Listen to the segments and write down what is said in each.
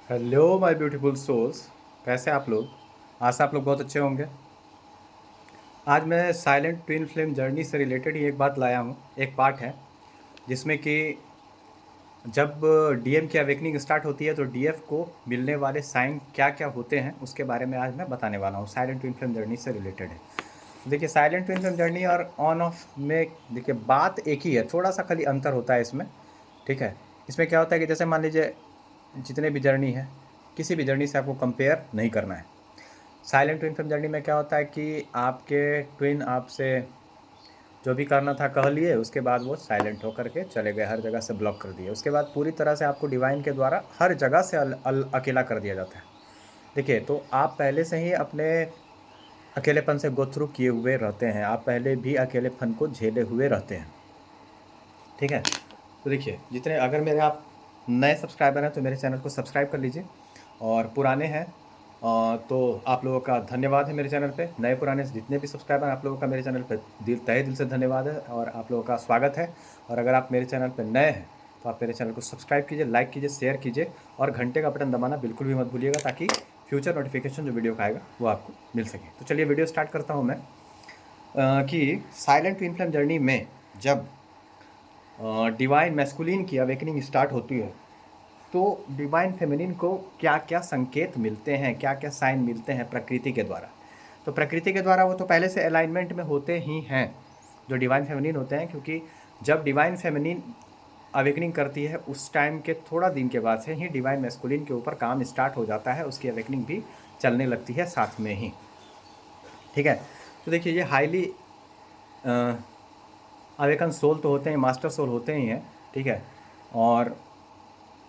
Hello my beautiful souls. कैसे आप लोग? आशा आप लोग बहुत अच्छे होंगे। आज मैं साइलेंट ट्विन फ्लेम जर्नी से रिलेटेड ही एक बात लाया हूँ। एक पार्ट है जिसमें कि जब डीएम की अवेकनिंग स्टार्ट होती है तो डीएफ को मिलने वाले साइन क्या क्या होते हैं उसके बारे में आज मैं बताने वाला हूँ। साइलेंट ट्विन फ्लेम जर्नी से रिलेटेड है। तो देखिए, साइलेंट ट्विन फ्लेम जर्नी और ऑन ऑफ में देखिए बात एक ही है, थोड़ा सा खाली अंतर होता है इसमें। ठीक है। इसमें क्या होता है कि जैसे मान लीजिए जितने भी जर्नी है, किसी भी जर्नी से आपको कंपेयर नहीं करना है। साइलेंट ट्विन फ्लेम जर्नी में क्या होता है कि आपके ट्विन आपसे जो भी करना था कह लिए, उसके बाद वो साइलेंट होकर के चले गए, हर जगह से ब्लॉक कर दिए। उसके बाद पूरी तरह से आपको डिवाइन के द्वारा हर जगह से अकेला कर दिया जाता है। देखिए, तो आप पहले से ही अपने अकेलेपन से गो थ्रू किए हुए रहते हैं, आप पहले भी अकेलेपन को झेले हुए रहते हैं। ठीक है। तो देखिए, जितने अगर मेरे आप नए सब्सक्राइबर हैं तो मेरे चैनल को सब्सक्राइब कर लीजिए, और पुराने हैं तो आप लोगों का धन्यवाद है मेरे चैनल पे। नए पुराने जितने भी सब्सक्राइबर हैं, आप लोगों का मेरे चैनल पे तहे दिल से धन्यवाद है और आप लोगों का स्वागत है। और अगर आप मेरे चैनल पे नए हैं तो आप मेरे चैनल को सब्सक्राइब कीजिए, लाइक कीजिए, शेयर कीजिए, और घंटे का बटन दबाना बिल्कुल भी मत भूलिएगा, ताकि फ्यूचर नोटिफिकेशन जो वीडियो का आएगा वो आपको मिल सके। तो चलिए वीडियो स्टार्ट करता हूँ मैं। कि साइलेंट ट्विन फ्लेम जर्नी में जब डिवाइन मैस्कुलिन की अवेकनिंग स्टार्ट होती है तो डिवाइन फेमिनिन को क्या क्या संकेत मिलते हैं, क्या क्या साइन मिलते हैं प्रकृति के द्वारा। तो प्रकृति के द्वारा वो तो पहले से अलाइनमेंट में होते ही हैं जो डिवाइन फेमिनिन होते हैं, क्योंकि जब डिवाइन फेमिनिन अवेकनिंग करती है उस टाइम के थोड़ा दिन के बाद से ही डिवाइन मैस्कुलिन के ऊपर काम स्टार्ट हो जाता है, उसकी अवेकनिंग भी चलने लगती है साथ में ही। ठीक है। तो देखिए, ये हाईली अवेकन सोल तो होते हैं, मास्टर सोल होते ही हैं। ठीक है। और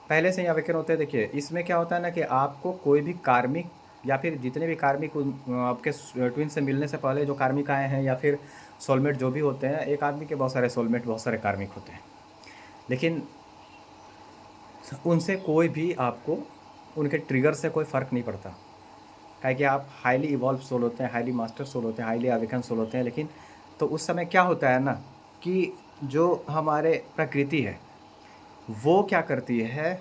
पहले से ही अवेकन होते हैं। देखिए, इसमें क्या होता है ना कि आपको कोई भी कार्मिक या फिर जितने भी कार्मिक आपके ट्विन से मिलने से पहले जो कार्मिक आए हैं या फिर सोलमेट जो भी होते हैं, एक आदमी के बहुत सारे सोलमेट, बहुत सारे कार्मिक होते हैं, लेकिन उनसे कोई भी आपको उनके ट्रिगर से कोई फ़र्क नहीं पड़ता। है कि आप हाईली इवॉल्व सोल होते हैं, हाईली मास्टर सोल होते हैं, हाईली अवेकन सोल होते हैं, लेकिन तो उस समय क्या होता है ना कि जो हमारे प्रकृति है वो क्या करती है,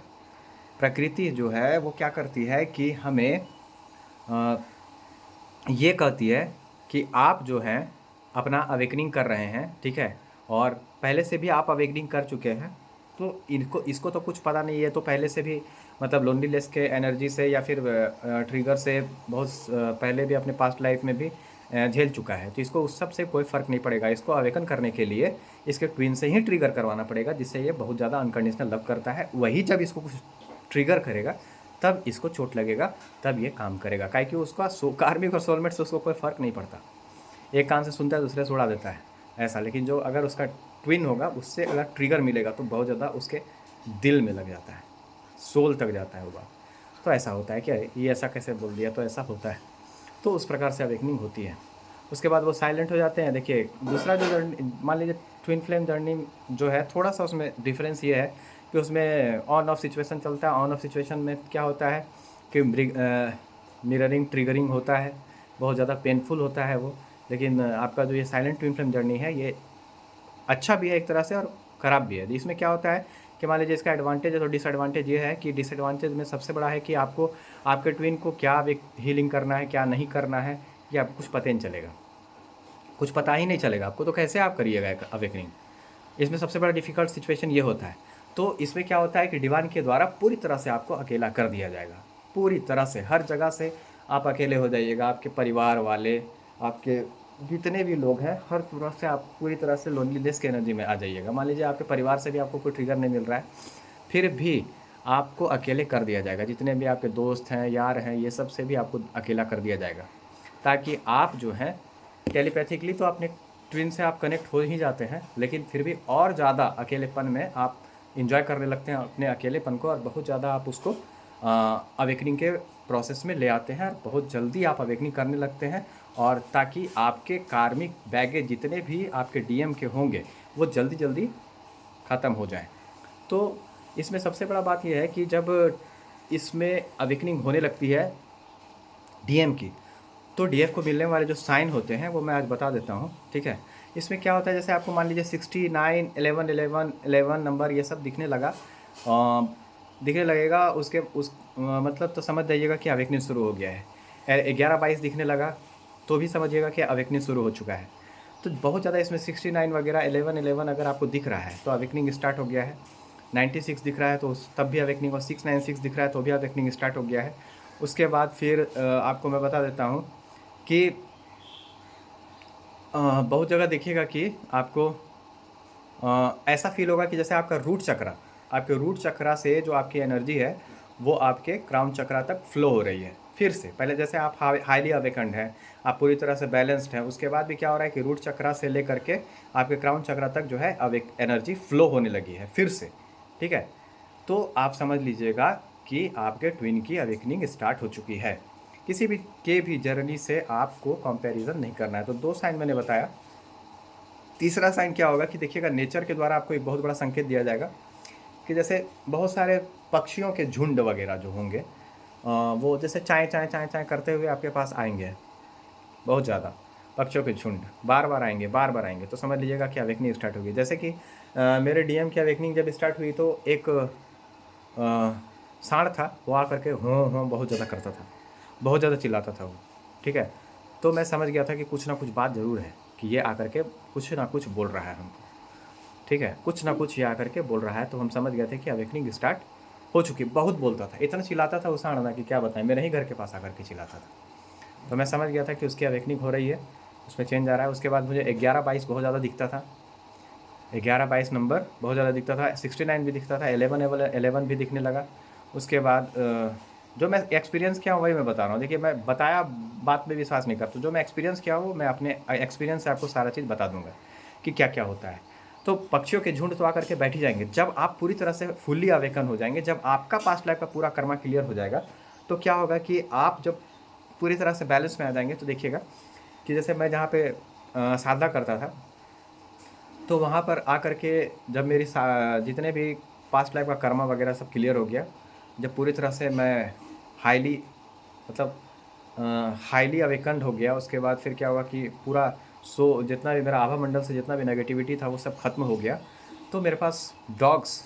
प्रकृति जो है वो क्या करती है कि हमें ये कहती है कि आप जो हैं अपना अवेकनिंग कर रहे हैं। ठीक है। और पहले से भी आप अवेकनिंग कर चुके हैं, तो इसको तो कुछ पता नहीं है, तो पहले से भी मतलब लोनलीनेस के एनर्जी से या फिर ट्रिगर से बहुत पहले भी अपने पास्ट लाइफ में भी झेल चुका है, तो इसको उस सब से कोई फ़र्क नहीं पड़ेगा। इसको अवेकन करने के लिए इसके ट्विन से ही ट्रिगर करवाना पड़ेगा, जिससे ये बहुत ज़्यादा अनकंडीशनल लव करता है। वही जब इसको कुछ ट्रिगर करेगा तब इसको चोट लगेगा, तब ये काम करेगा। काहे कि उसका कार्मिक और सोलमेट से उसको कोई फ़र्क नहीं पड़ता, एक कान से सुनता है दूसरे से उड़ा देता है ऐसा। लेकिन जो अगर उसका ट्विन होगा उससे अगर ट्रिगर मिलेगा तो बहुत ज़्यादा उसके दिल में लग जाता है, सोल तक जाता है वो बात। तो ऐसा होता है क्या, ये ऐसा कैसे बोल दिया, तो ऐसा होता है। तो उस प्रकार से अवेकनिंग होती है। उसके बाद वो साइलेंट हो जाते हैं। देखिए, दूसरा जो जर्नी मान लीजिए ट्विन फ्लेम जर्नी जो है, थोड़ा सा उसमें डिफरेंस ये है कि उसमें ऑन ऑफ सिचुएशन चलता है। ऑन ऑफ सिचुएशन में क्या होता है कि मिररिंग ट्रिगरिंग होता है, बहुत ज़्यादा पेनफुल होता है वो। लेकिन आपका जो ये साइलेंट ट्विन फ्लेम जर्नी है ये अच्छा भी है एक तरह से और ख़राब भी है। इसमें क्या होता है कि मान लीजिए इसका एडवांटेज है तो डिसएडवांटेज ये है कि डिसएडवांटेज में सबसे बड़ा है कि आपको आपके ट्विन को क्या हीलिंग करना है, क्या नहीं करना है, ये आपको कुछ पता ही नहीं चलेगा, कुछ पता ही नहीं चलेगा आपको, तो कैसे आप करिएगा अवेकनिंग। इसमें सबसे बड़ा डिफ़िकल्ट सिचुएशन ये होता है। तो इसमें क्या होता है कि डिवाइन के द्वारा पूरी तरह से आपको अकेला कर दिया जाएगा, पूरी तरह से हर जगह से आप अकेले हो जाइएगा। आपके परिवार वाले, आपके जितने भी लोग हैं, हर तरह से आप पूरी तरह से लोनलीनेस की एनर्जी में आ जाइएगा। मान लीजिए आपके परिवार से भी आपको कोई ट्रिगर नहीं मिल रहा है, फिर भी आपको अकेले कर दिया जाएगा। जितने भी आपके दोस्त हैं, यार हैं, ये सब से भी आपको अकेला कर दिया जाएगा, ताकि आप जो हैं टेलीपैथिकली तो अपने ट्विन से आप कनेक्ट हो ही जाते हैं, लेकिन फिर भी और ज़्यादा अकेलेपन में आप इंजॉय करने लगते हैं अपने अकेलेपन को, और बहुत ज़्यादा आप उसको अवेकनिंग के प्रोसेस में ले आते हैं, और बहुत जल्दी आप अवेकनिंग करने लगते हैं। और ताकि आपके कार्मिक बैगेज जितने भी आपके डीएम के होंगे वो जल्दी जल्दी ख़त्म हो जाएं। तो इसमें सबसे बड़ा बात यह है कि जब इसमें अवेकनिंग होने लगती है डीएम की, तो डीएफ को मिलने वाले जो साइन होते हैं वो मैं आज बता देता हूँ। ठीक है। इसमें क्या होता है, जैसे आपको मान लीजिए 69, 11, 11, 11 नंबर ये सब दिखने लगा दिखने लगेगा उसके मतलब तो समझ जाइएगा कि अवेकनिंग शुरू हो गया है। 11-22 दिखने लगा तो भी समझिएगा कि अवेकनिंग शुरू हो चुका है। तो बहुत ज़्यादा इसमें 69 वगैरह 11-11 अगर आपको दिख रहा है तो अवेकनिंग स्टार्ट हो गया है। 96 दिख रहा है तो तब भी अवेकनिंग, और 696 दिख रहा है तो भी अवेकनिंग स्टार्ट हो गया है। उसके बाद फिर आपको मैं बता देता हूँ कि बहुत जगह देखिएगा कि आपको ऐसा फील होगा कि जैसे आपका रूट चक्रा, आपके रूट चक्रा से जो आपकी एनर्जी है वो आपके क्राउन चक्रा तक फ्लो हो रही है फिर से। पहले जैसे आप हाईली अवेकन्ड हैं, आप पूरी तरह से बैलेंस्ड हैं, उसके बाद भी क्या हो रहा है कि रूट चक्रा से लेकर के आपके क्राउन चक्रा तक जो है अवेक एनर्जी फ्लो होने लगी है फिर से, ठीक है। तो आप समझ लीजिएगा कि आपके ट्विन की अवेकनिंग स्टार्ट हो चुकी है। किसी भी जर्नी से आपको कंपैरिजन नहीं करना है। तो 2 साइन मैंने बताया। तीसरा साइन क्या होगा कि देखिएगा, नेचर के द्वारा आपको एक बहुत बड़ा संकेत दिया जाएगा कि जैसे बहुत सारे पक्षियों के झुंड वगैरह जो होंगे वो जैसे चाय चाय चाय चाय करते हुए आपके पास आएंगे। बहुत ज़्यादा पक्षियों के झुंड बार बार आएंगे, बार बार आएंगे, तो समझ लीजिएगा कि अवेकनिंग स्टार्ट होगी। जैसे कि मेरे डीएम की अवेकनिंग जब स्टार्ट हुई तो एक सांड था, वो आकर के हों बहुत ज़्यादा करता था, बहुत ज़्यादा चिल्लाता था वो, ठीक है। तो मैं समझ गया था कि कुछ ना कुछ बात ज़रूर है कि ये आकर के कुछ ना कुछ बोल रहा है हमको, ठीक है, कुछ ना कुछ ये आकर के बोल रहा है। तो हम समझ गए थे कि अवेकनिंग स्टार्ट हो चुकी। बहुत बोलता था, इतना चिल्लाता था वो सांड ना कि क्या बताएं, मेरे ही घर के पास आकर के चिल्लाता था। तो मैं समझ गया था कि उसकी अवेकनिंग हो रही है, उसमें चेंज आ रहा है। उसके बाद मुझे 11-22 बहुत ज़्यादा दिखता था, 11-22 नंबर बहुत ज़्यादा दिखता था, 69 भी दिखता था, 11 भी दिखने लगा। उसके बाद जो मैं एक्सपीरियंस किया हूँ वही मैं बता रहा हूँ। देखिए, मैं बताया बात में विश्वास नहीं करता, जो मैं एक्सपीरियंस किया हूँ मैं अपने एक्सपीरियंस से आपको सारा चीज़ बता दूंगा कि क्या क्या होता है। तो पक्षियों के झुंड तो आकर के बैठ ही जाएंगे जब आप पूरी तरह से फुल्ली अवेकन हो जाएंगे, जब आपका पास्ट लाइफ का पूरा कर्मा क्लियर हो जाएगा। तो क्या होगा कि आप जब पूरी तरह से बैलेंस में आ जाएंगे तो देखिएगा कि जैसे मैं जहाँ पे साधना करता था, तो वहाँ पर आकर के जब मेरी जितने भी पास्ट लाइफ का कर्मा वगैरह सब क्लियर हो गया, जब पूरी तरह से मैं हाईली मतलब हाईली अवेकन्ड हो गया, उसके बाद फिर क्या हुआ कि पूरा जितना भी मेरा आभा मंडल से जितना भी नेगेटिविटी था वो सब खत्म हो गया। तो मेरे पास डॉग्स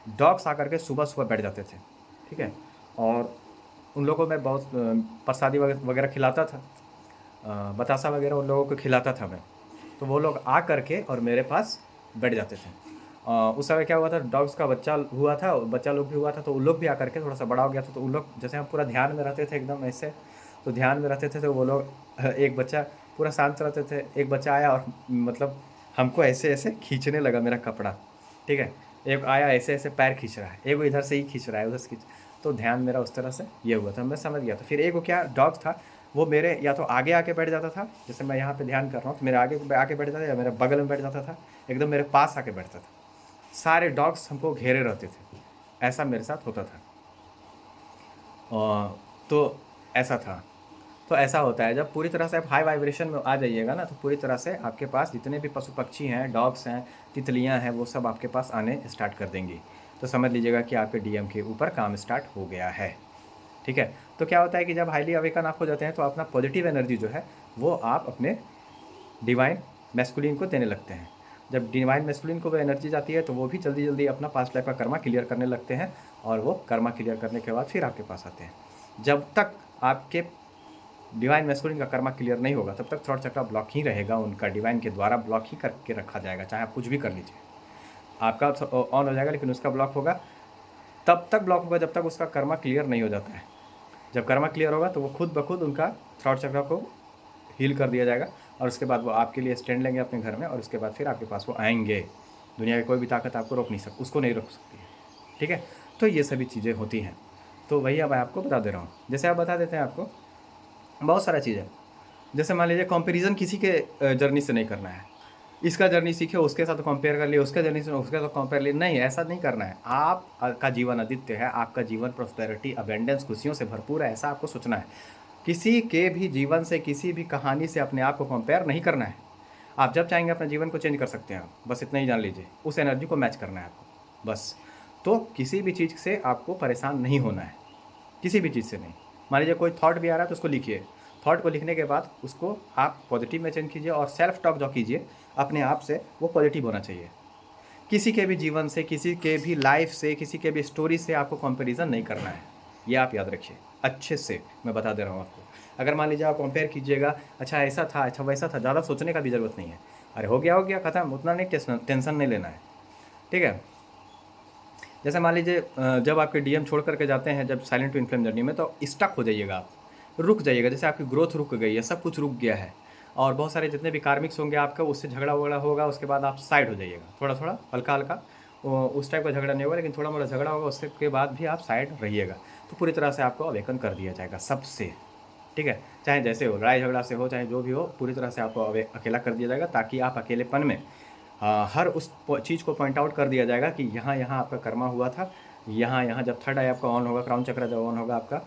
डॉग्स आकर के सुबह सुबह बैठ जाते थे, ठीक है। और उन लोगों को मैं बहुत प्रसादी वगैरह खिलाता था, बतासा वगैरह उन लोगों को खिलाता था मैं। तो वो लोग आ करके और मेरे पास बैठ जाते थे। उस समय क्या हुआ था, डॉग्स का बच्चा हुआ था, बच्चा लोग भी हुआ था, तो उन लोग भी आकर के थोड़ा सा बड़ा हो गया था। तो उन लोग जैसे हम पूरा ध्यान में रहते थे एकदम ऐसे, तो ध्यान में रहते थे तो वो लोग एक बच्चा पूरा शांत रहते थे, एक बच्चा आया और मतलब हमको ऐसे ऐसे खींचने लगा मेरा कपड़ा, ठीक है। एक आया ऐसे ऐसे पैर खींच रहा है, एक वो इधर से ही खींच रहा है, उधर से खींच। तो ध्यान मेरा उस तरह से ये हुआ था, मैं समझ गया था। फिर एक वो क्या डॉग था, वो मेरे या तो आगे आके बैठ जाता था, जैसे मैं यहाँ पे ध्यान कर रहा हूँ तो मेरे आगे आके बैठ जाता था, या मेरे बगल में बैठ जाता था, एकदम मेरे पास आके बैठता था। सारे डॉग्स हमको घेरे रहते थे, ऐसा मेरे साथ होता था। तो ऐसा था। तो ऐसा होता है जब पूरी तरह से आप हाई वाइब्रेशन में आ जाइएगा ना, तो पूरी तरह से आपके पास जितने भी पशु पक्षी हैं, डॉग्स हैं, तितलियां हैं, वो सब आपके पास आने स्टार्ट कर देंगी। तो समझ लीजिएगा कि आपके डीएम के ऊपर काम स्टार्ट हो गया है, ठीक है। तो क्या होता है कि जब हाईली अवेकन आप हो जाते हैं तो अपना पॉजिटिव एनर्जी जो है वो आप अपने डिवाइन मैस्कुलिन को देने लगते हैं। जब डिवाइन मैस्कुलिन को वो एनर्जी जाती है तो वो भी जल्दी जल्दी अपना पास्ट लाइफ का कर्मा क्लियर करने लगते हैं, और वो कर्मा क्लियर करने के बाद फिर आपके पास आते हैं। जब तक आपके डिवाइन मैस्कुलिन का कर्मा क्लियर नहीं होगा तब तक थ्रॉट चक्रा ब्लॉक ही रहेगा, उनका डिवाइन के द्वारा ब्लॉक ही करके रखा जाएगा, चाहे आप कुछ भी कर लीजिए। आपका ऑन हो जाएगा लेकिन उसका ब्लॉक होगा, तब तक ब्लॉक होगा जब तक उसका कर्मा क्लियर नहीं हो जाता है। जब कर्मा क्लियर होगा तो वो खुद ब खुद उनका थ्रॉट चक्र को हील कर दिया जाएगा, और उसके बाद वो आपके लिए स्टैंड लेंगे अपने घर में, और उसके बाद फिर आपके पास वो आएंगे। दुनिया की कोई भी ताकत आपको रोक नहीं सकती, उसको नहीं रोक सकती है, ठीक है। तो ये सभी चीज़ें होती हैं। तो वही अब मैं आपको बता दे रहा हूँ, जैसे आप बता देते हैं आपको बहुत सारा चीज़ है। जैसे मान लीजिए कंपैरिजन किसी के जर्नी से नहीं करना है, इसका जर्नी सीखे उसके साथ कंपेयर कर लिए, उसका जर्नी से उसके साथ कंपेयर लिए, नहीं, ऐसा नहीं करना है। आपका जीवन आदित्य है, आपका जीवन प्रोस्पेरिटी अबेंडेंस खुशियों से भरपूर है, ऐसा आपको सोचना है। किसी के भी जीवन से, किसी भी कहानी से अपने आप को कंपेयर नहीं करना है। आप जब चाहेंगे अपने जीवन को चेंज कर सकते हैं, आप बस इतना ही जान लीजिए, उस एनर्जी को मैच करना है आपको बस। तो किसी भी चीज़ से आपको परेशान नहीं होना है, किसी भी चीज़ से नहीं। मान लीजिए कोई थॉट भी आ रहा है तो उसको लिखिए, थॉट को लिखने के बाद उसको आप पॉजिटिव में चेंज कीजिए, और सेल्फ टॉक जो कीजिए अपने आप से वो पॉजिटिव होना चाहिए। किसी के भी जीवन से, किसी के भी लाइफ से, किसी के भी स्टोरी से आपको कंपैरिजन नहीं करना है। ये आप याद रखिए अच्छे से, मैं बता दे रहा हूँ आपको। अगर मान लीजिए आप कंपेयर कीजिएगा, अच्छा ऐसा था, अच्छा वैसा था, ज़्यादा सोचने का भी ज़रूरत नहीं है। अरे हो गया ख़त्म, उतना नहीं टेंशन नहीं लेना है, ठीक है। जैसे मान लीजिए जब आपके डीएम छोड़ करके जाते हैं, जब साइलेंट टू इन्फ्लेम जर्नी में, तो स्टक हो जाइएगा आप, रुक जाइएगा। जैसे आपकी ग्रोथ रुक गई है, सब कुछ रुक गया है, और बहुत सारे जितने भी कार्मिक्स होंगे आपका, उससे झगड़ा वगड़ा होगा, उसके बाद आप साइड हो जाइएगा, थोड़ा थोड़ा हल्का हल्का। उस टाइप का झगड़ा नहीं होगा, लेकिन थोड़ा मोड़ा झगड़ा होगा, उसके बाद भी आप साइड रहिएगा। तो पूरी तरह से आपको अवेकन कर दिया जाएगा सबसे, ठीक है। चाहे जैसे हो, लड़ाई झगड़ा से हो, चाहे जो भी हो, पूरी तरह से आपको अकेला कर दिया जाएगा, ताकि आप अकेलेपन में हर उस चीज़ को पॉइंट आउट कर दिया जाएगा कि यहाँ यहाँ आपका कर्मा हुआ था, यहाँ यहाँ जब थर्ड आई आपका ऑन होगा, क्राउन चक्र जब ऑन होगा आपका,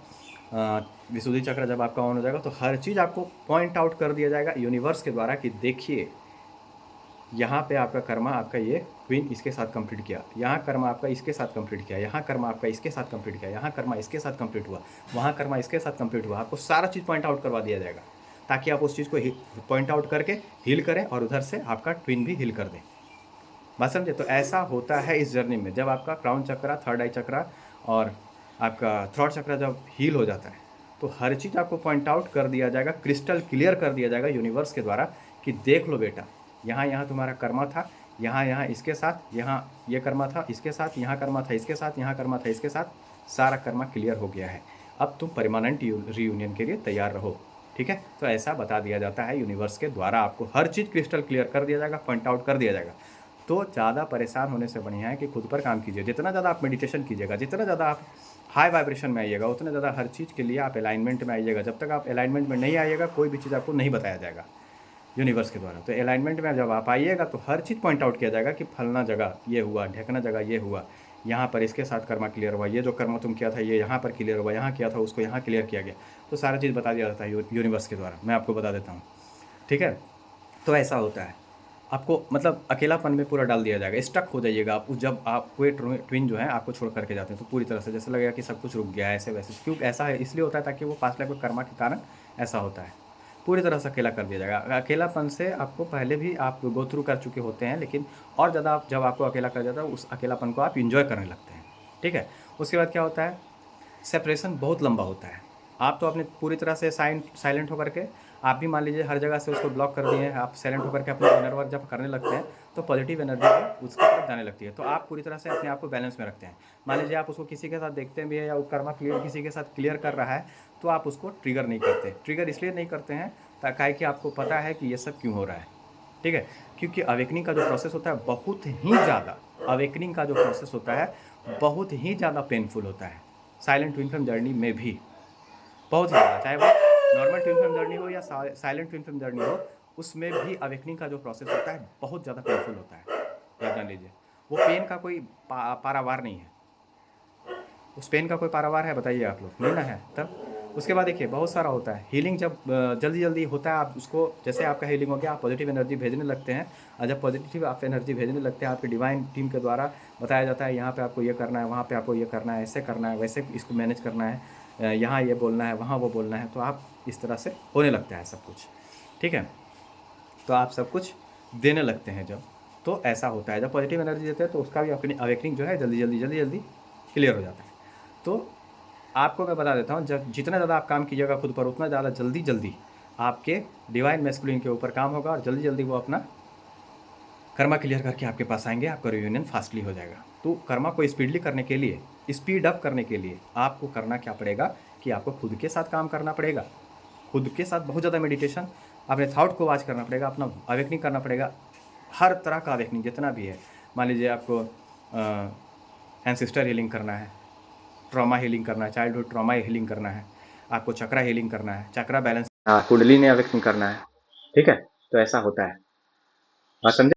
विशुद्धि चक्र जब आपका ऑन हो जाएगा, तो हर चीज़ आपको पॉइंट आउट कर दिया जाएगा यूनिवर्स के द्वारा कि देखिए यहाँ पे आपका कर्मा, आपका ये ट्विन इसके साथ कंप्लीट किया, यहाँ कर्मा आपका इसके साथ कंप्लीट किया, यहाँ कर्मा आपका इसके साथ कंप्लीट किया, यहाँ कर्मा इसके साथ कंप्लीट हुआ, वहाँ कर्मा इसके साथ कंप्लीट हुआ। आपको सारा चीज़ पॉइंट आउट करवा दिया जाएगा, ताकि आप उस चीज़ को पॉइंट आउट करके हील करें, और उधर से आपका ट्विन भी हील कर दें। बात समझे? तो ऐसा होता है इस जर्नी में, जब आपका क्राउन चक्रा, थर्ड आई चक्रा और आपका थ्रॉट चक्रा जब हील हो जाता है, तो हर चीज़ आपको पॉइंट आउट कर दिया जाएगा, क्रिस्टल क्लियर कर दिया जाएगा यूनिवर्स के द्वारा कि देख लो बेटा, यहाँ यहाँ तुम्हारा कर्मा था, यहाँ यहाँ इसके साथ, यहाँ ये कर्मा था इसके साथ, यहाँ कर्मा था इसके साथ, यहाँ कर्मा था इसके साथ, सारा कर्मा क्लियर हो गया है, अब तुम परमानेंट रीयूनियन के लिए तैयार रहो, ठीक है। तो ऐसा बता दिया जाता है यूनिवर्स के द्वारा, आपको हर चीज़ क्रिस्टल क्लियर कर दिया जाएगा, पॉइंट आउट कर दिया जाएगा। तो ज़्यादा परेशान होने से बढ़िया है कि खुद पर काम कीजिए। जितना ज़्यादा आप मेडिटेशन कीजिएगा, जितना ज़्यादा आप हाई वाइब्रेशन में आइएगा, उतना ज़्यादा हर चीज़ के लिए आप अलाइनमेंट में आइएगा। जब तक आप अलाइनमेंट में नहीं आइएगा, कोई भी चीज़ आपको नहीं बताया जाएगा यूनिवर्स के द्वारा। तो अलाइनमेंट में जब आप आइएगा, तो हर चीज़ पॉइंट आउट किया जाएगा कि फलना जगह ये हुआ, ढेकना जगह ये हुआ, यहाँ पर इसके साथ कर्मा क्लियर हुआ, ये जो कर्म तुम किया था ये यहाँ पर क्लियर हुआ, यहाँ किया था उसको यहाँ क्लियर किया गया। तो सारा चीज़ बता दिया जाता है यूनिवर्स के द्वारा। मैं आपको बता देता हूँ, ठीक है। तो ऐसा होता है, आपको मतलब अकेलापन में पूरा डाल दिया जाएगा, स्टक हो जाइएगा आप। जब आप कोई ट्विन जो है आपको छोड़ करके जाते हैं, तो पूरी तरह से जैसे लगेगा कि सब कुछ रुक गया है, ऐसे वैसे। क्यों ऐसा है? इसलिए होता है ताकि वो पास्ट लाइफ के कर्मा के कारण ऐसा होता है, पूरी तरह से अकेला कर दिया जाएगा। अकेलापन से आपको पहले भी आप गो थ्रू कर चुके होते हैं, लेकिन और ज़्यादा आप जब आपको अकेला कर जाता है, उस अकेलापन को आप इंजॉय करने लगते हैं, ठीक है। उसके बाद क्या होता है, सेपरेशन बहुत लंबा होता है। आप तो अपने पूरी तरह से साइलेंट होकर के, आप भी मान लीजिए हर जगह से उसको ब्लॉक कर दिए हैं, आप साइलेंट होकर के अपना इनर वर्क जब करने लगते हैं, तो पॉजिटिव एनर्जी भी उसकी तरफ जाने लगती है। तो आप पूरी तरह से अपने आप को बैलेंस में रखते हैं। मान लीजिए आप उसको किसी के साथ देखते भी है, या वो कर्मा क्लियर किसी के साथ क्लियर कर रहा है, तो आप उसको ट्रिगर नहीं करते। ट्रिगर इसलिए नहीं करते हैं ताकि कि आपको पता है कि ये सब क्यों हो रहा है, ठीक है। क्योंकि अवेकनिंग का जो प्रोसेस होता है बहुत ही ज़्यादा, अवेकनिंग का जो प्रोसेस होता है बहुत ही ज़्यादा पेनफुल होता है। साइलेंट ट्विन फ्लेम जर्नी में भी बहुत ज़्यादा, चाहे वो नॉर्मल ट्विन फ्लेम जर्नी हो या साइलेंट ट्विन फ्लेम जर्नी हो, उसमें भी अवेकनिंग का जो प्रोसेस होता है बहुत ज़्यादा पेनफुल होता है। याद जान लीजिए, वो पेन का कोई पारावार नहीं है। उस पेन का कोई पारावार है बताइए आप लोग? नहीं ना है। तब उसके बाद देखिए बहुत सारा होता है हीलिंग। जब जल्दी जल्दी होता है, आप उसको, जैसे आपका हीलिंग हो गया, आप पॉजिटिव एनर्जी भेजने लगते हैं, और जब पॉजिटिव आप एनर्जी भेजने लगते हैं, आपकी डिवाइन टीम के द्वारा बताया जाता है यहाँ पे आपको ये करना है, वहाँ पे आपको ये करना है, ऐसे करना है, वैसे इसको मैनेज करना है, यहाँ ये बोलना है, वहाँ वो बोलना है, तो आप इस तरह से होने लगता है सब कुछ, ठीक है। तो आप सब कुछ देने लगते हैं जब, तो ऐसा होता है। जब पॉजिटिव एनर्जी देते हैं, तो उसका भी अपनी अवेकनिंग जो है जल्दी जल्दी क्लियर हो जाता है। तो आपको मैं बता देता हूँ, जब जितना ज़्यादा आप काम कीजिएगा खुद पर, उतना ज़्यादा जल्दी आपके डिवाइन मैस्कुलिन के ऊपर काम होगा, और जल्दी वो अपना कर्मा क्लियर करके आपके पास आएंगे, आपका रियूनियन फास्टली हो जाएगा। तो कर्मा को स्पीडली करने के लिए, स्पीड अप करने के लिए आपको करना क्या पड़ेगा कि आपको खुद के साथ काम करना पड़ेगा, खुद के साथ बहुत ज़्यादा मेडिटेशन, अपने थॉट को वॉच करना पड़ेगा, अपना अवेकनिंग करना पड़ेगा, हर तरह का अवेकनिंग जितना भी है। मान लीजिए आपको एंसेस्टर हीलिंग करना है, ट्रॉमा हीलिंग करना है, चाइल्डहुड ट्रॉमा हीलिंग करना है, आपको चक्रा हीलिंग करना है, चक्रा बैलेंस, कुंडली ने अवेकनिंग करना है, ठीक है। तो ऐसा होता है, बात समझे?